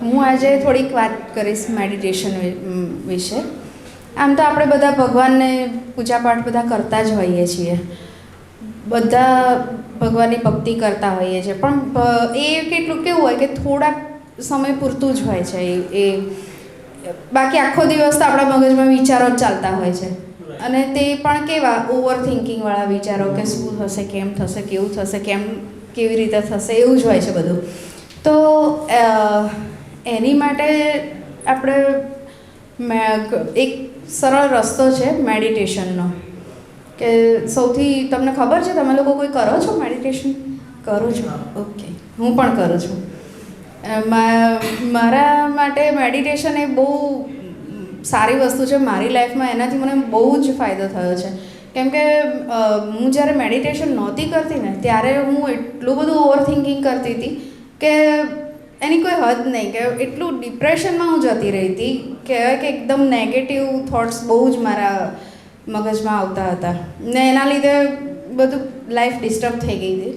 હું આજે થોડીક વાત કરીશ મેડિટેશન વિશે. આમ તો આપણે બધા ભગવાનને પૂજાપાઠ બધા કરતા જ હોઈએ છીએ, બધા ભગવાનની ભક્તિ કરતા હોઈએ છીએ, પણ એ કેટલું કેવું હોય કે થોડાક સમય પૂરતું જ હોય છે એ બાકી આખો દિવસ તો આપણા મગજમાં વિચારો જ ચાલતા હોય છે, અને તે પણ કેવા ઓવર થિંકિંગવાળા વિચારો કે શું થશે, કેમ થશે, કેવું થશે, કેવી રીતે થશે, એવું જ હોય છે બધું. તો એની માટે આપણે એક સરળ રસ્તો છે મેડિટેશનનો, કે સૌથી તમને ખબર છે, તમે લોકો કોઈ કરો છો મેડિટેશન? કરું છું, ઓકે, હું પણ કરું છું. મારા માટે મેડિટેશન એ બહુ સારી વસ્તુ છે. મારી લાઈફમાં એનાથી મને બહુ જ ફાયદો થયો છે, કેમ કે હું જ્યારે મેડિટેશન નહોતી કરતી ને ત્યારે હું એટલું બધું ઓવર થિંકિંગ કરતી હતી કે એની કોઈ હદ નહીં, કે એટલું ડિપ્રેશનમાં હું જતી રહી હતી, કહેવાય કે એકદમ નેગેટિવ થોટ્સ બહુ જ મારા મગજમાં આવતા હતા ને એના લીધે બધું લાઈફ ડિસ્ટર્બ થઈ ગઈ હતી.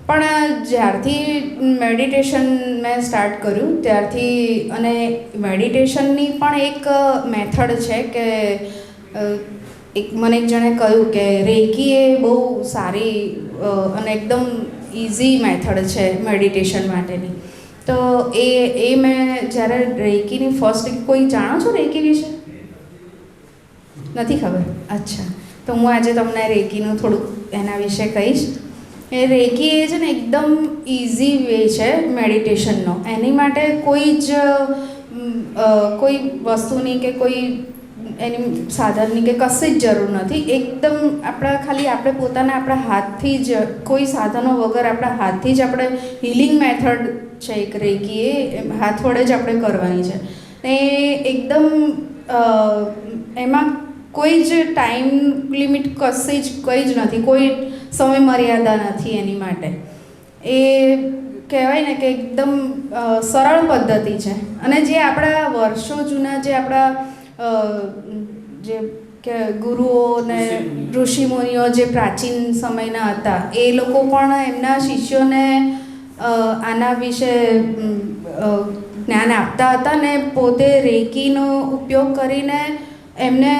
પણ જ્યારથી મેડિટેશન મેં સ્ટાર્ટ કર્યું ત્યારથી, અને મેડિટેશનની પણ એક મેથડ છે કે મને એક જણે કહ્યું કે રેકી એ બહુ સારી અને એકદમ ઇઝી મેથડ છે મેડિટેશન માટેની. તો એ મેં જ્યારે રેકીની ફર્સ્ટ, કોઈ જાણો છો રેકી વિશે? નથી ખબર? અચ્છા, તો હું આજે તમને રેકીનું થોડુંક એના વિશે કહીશ. એ રેકી એ છે ને એકદમ ઇઝી વે છે મેડિટેશનનો. એની માટે કોઈ વસ્તુની કે કોઈ એની સાધનની કે કશી જ જરૂર નથી. એકદમ આપણે પોતાના હાથથી જ, કોઈ સાધનો વગર આપણા હાથથી જ આપણે હીલિંગ મેથડ છે એક રેકી, એ હાથ વડે જ આપણે કરવાની છે. એ એકદમ એમાં કોઈ જ ટાઈમ લિમિટ કંઈ જ નથી, કોઈ સમય મર્યાદા નથી એની માટે. એ કહેવાય ને કે એકદમ સરળ પદ્ધતિ છે, અને જે આપણા વર્ષો જૂના જે આપણા જે કે ગુરુઓ ને ઋષિમુનિઓ જે પ્રાચીન સમયના હતા, એ લોકો પણ એમના શિષ્યોને આના વિશે જ્ઞાન આપતા હતા ને પોતે રેકીનો ઉપયોગ કરીને એમને,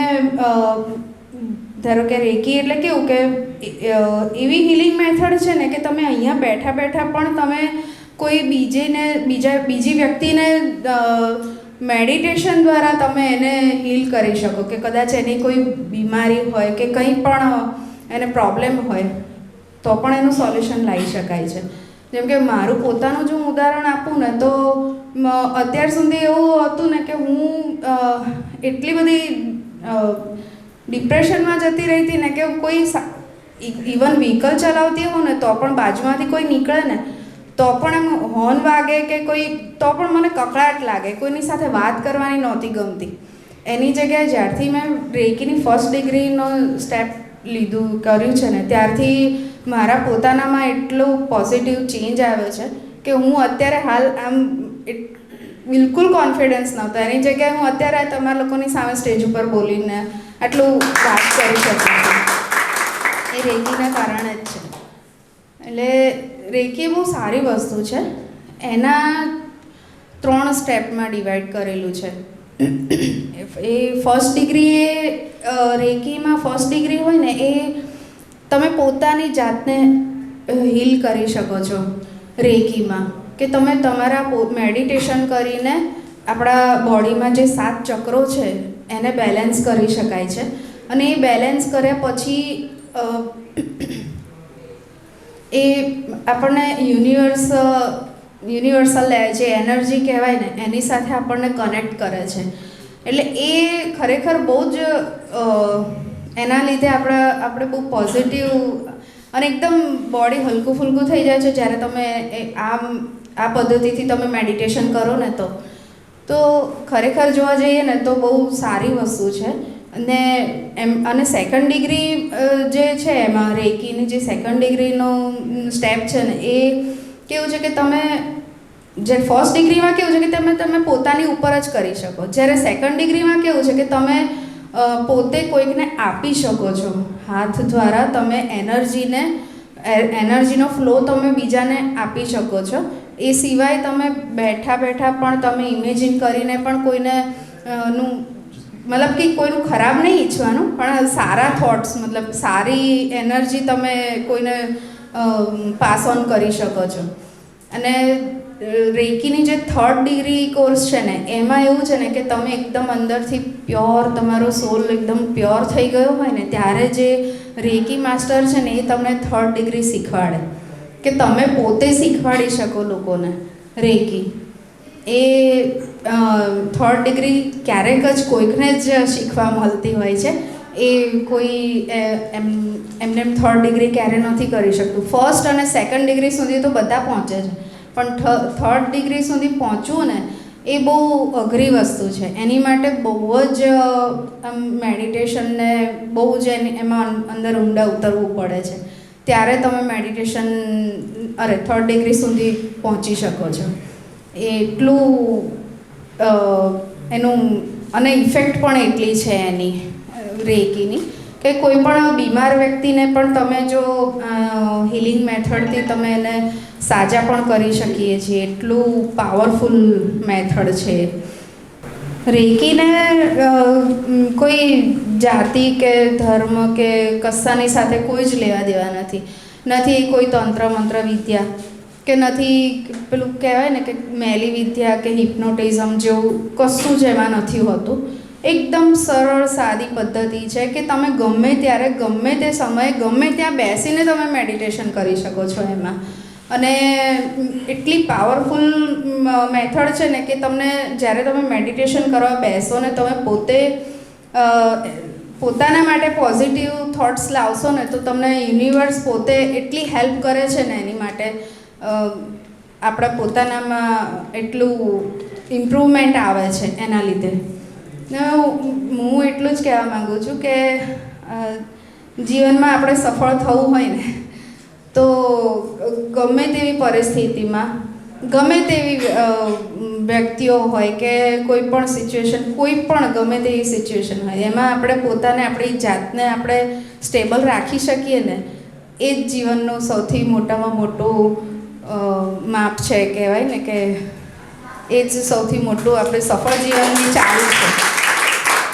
ધારો કે રેકી એટલે કેવું કે એવી હીલિંગ મેથડ છે ને કે તમે અહીંયા બેઠા બેઠા પણ તમે કોઈ બીજી વ્યક્તિને મેડિટેશન દ્વારા તમે એને હીલ કરી શકો, કે કદાચ એની કોઈ બીમારી હોય કે કંઈ પણ એને પ્રોબ્લેમ હોય તો પણ એનું સોલ્યુશન લાવી શકાય છે. જેમ કે મારું પોતાનું જો હું ઉદાહરણ આપું ને, તો અત્યાર સુધી એવું હતું ને કે હું એટલી બધી ડિપ્રેશનમાં જતી રહી હતી ને કે કોઈ ઇવન વ્હીકલ ચલાવતી હોઉં ને તો પણ બાજુમાંથી કોઈ નીકળે ને તો પણ એમ હોર્ન વાગે કે કોઈ, તો પણ મને કકળાટ લાગે, કોઈની સાથે વાત કરવાની નહોતી ગમતી. એની જગ્યાએ જ્યારથી મેં રેકીની ફર્સ્ટ ડિગ્રીનો સ્ટેપ કર્યું છે ને, ત્યારથી મારા પોતાનામાં એટલો પોઝિટિવ ચેન્જ આવ્યો છે કે હું અત્યારે હાલ આમ બિલકુલ કોન્ફિડન્સ નહોતો, એની જગ્યાએ હું અત્યારે તમારા લોકોની સામે સ્ટેજ ઉપર બોલીને આટલું વાત કરી શકું છું. એ રેકીના કારણે જ છે. એટલે રેકી બહુ સારી વસ્તુ છે. એના 3 સ્ટેપમાં ડિવાઈડ કરેલું છે. એ ફર્સ્ટ ડિગ્રી, એ રેકીમાં ફર્સ્ટ ડિગ્રી હોય ને, એ તમે પોતાની જાતને હીલ કરી શકો છો રેકીમાં, કે તમે તમારા મેડિટેશન કરીને આપણા બોડીમાં જે 7 ચક્રો છે એને બેલેન્સ કરી શકાય છે. અને એ બેલેન્સ કર્યા પછી એ આપણને યુનિવર્સલ જે એનર્જી કહેવાય ને એની સાથે આપણને કનેક્ટ કરે છે. એટલે એ ખરેખર બહુ જ એના લીધે આપણે બહુ પોઝિટિવ અને એકદમ બોડી હલકું ફુલકું થઈ જાય છે જ્યારે તમે આ પદ્ધતિથી તમે મેડિટેશન કરો ને તો ખરેખર જોવા જઈએ ને તો બહુ સારી વસ્તુ છે. અને સેકન્ડ ડિગ્રી જે છે એમાં રેકીની જે સેકન્ડ ડિગ્રીનો સ્ટેપ છે ને, એ કેવું છે કે તમે જે ફર્સ્ટ ડિગ્રીમાં કેવું છે કે તમે પોતાની ઉપર જ કરી શકો, જ્યારે સેકન્ડ ડિગ્રીમાં કેવું છે કે તમે પોતે કોઈકને આપી શકો છો. હાથ દ્વારા તમે એનર્જીનો ફ્લો તમે બીજાને આપી શકો છો, એ સિવાય તમે બેઠા બેઠા પણ તમે ઇમેજિન કરીને પણ કોઈને નું મતલબ કે કોઈનું ખરાબ નહીં ઈચ્છવાનું, પણ સારા થોટ્સ મતલબ સારી એનર્જી તમે કોઈને પાસ ઓન કરી શકો છો. અને રેકીની જે 3rd ડિગ્રી કોર્સ છે ને એમાં એવું છે ને કે તમે એકદમ અંદરથી પ્યોર, તમારો સોલ એકદમ પ્યોર થઈ ગયો હોય ને ત્યારે જે રેકી માસ્ટર છે ને એ તમને 3rd ડિગ્રી શીખવાડે કે તમે પોતે શીખવાડી શકો લોકોને રેકી. એ 3rd ડિગ્રી ક્યારેક જ કોઈકને જ શીખવા મળતી હોય છે. એ કોઈ એમને 3rd ડિગ્રી ક્યારે નથી કરી શકતું. 1st અને 2nd ડિગ્રી સુધી તો બધા પહોંચે છે, પણ 3rd ડિગ્રી સુધી પહોંચવું ને એ બહુ અઘરી વસ્તુ છે. એની માટે બહુ જ મેડિટેશનને બહુ જ એમાં અંદર ઊંડા ઉતરવું પડે છે. ત્યારે તમે મેડિટેશન 3rd ડિગ્રી સુધી પહોંચી શકો છો. એટલું એનું અને ઇફેક્ટ પણ એટલી છે એની રેકીની કે કોઈ પણ બીમાર વ્યક્તિને પણ તમે જો હિલિંગ મેથડથી તમે એને સાજા પણ કરી શકીએ છીએ. એટલું પાવરફુલ મેથડ છે. રેકીને કોઈ જાતિ કે ધર્મ કે કશાની સાથે કોઈ જ લેવા દેવા નથી. કોઈ તંત્ર મંત્ર વિદ્યા કે નથી પેલું કહેવાય ને કે મેલી વિદ્યા કે હિપ્નોટિઝમ જેવું કશું જ એમાં નથી હોતું. એકદમ સરળ સાદી પદ્ધતિ છે કે તમે ગમે ત્યારે ગમે તે સમયે ગમે ત્યાં બેસીને તમે મેડિટેશન કરી શકો છો એમાં. અને એટલી પાવરફુલ મેથડ છે ને કે તમને જ્યારે તમે મેડિટેશન કરવા બેસો ને તમે પોતે પોતાના માટે પોઝિટિવ થોટ્સ લાવશો ને તો તમને યુનિવર્સ પોતે એટલી હેલ્પ કરે છે ને એની માટે આપણા પોતાનામાં એટલું ઇમ્પ્રુવમેન્ટ આવે છે એના લીધે. હું એટલું જ કહેવા માગું છું કે જીવનમાં આપણે સફળ થવું હોય ને તો ગમે તેવી પરિસ્થિતિમાં ગમે તેવી વ્યક્તિઓ હોય કે કોઈ પણ સિચ્યુએશન, કોઈ પણ ગમે તેવી સિચ્યુએશન હોય એમાં આપણે પોતાને આપણી જાતને આપણે સ્ટેબલ રાખી શકીએ ને એ જ જીવનનું સૌથી મોટામાં મોટું માપ છે કહેવાય ને કે એ જ સૌથી મોટું આપણે સફળ જીવનની ચાવી છે.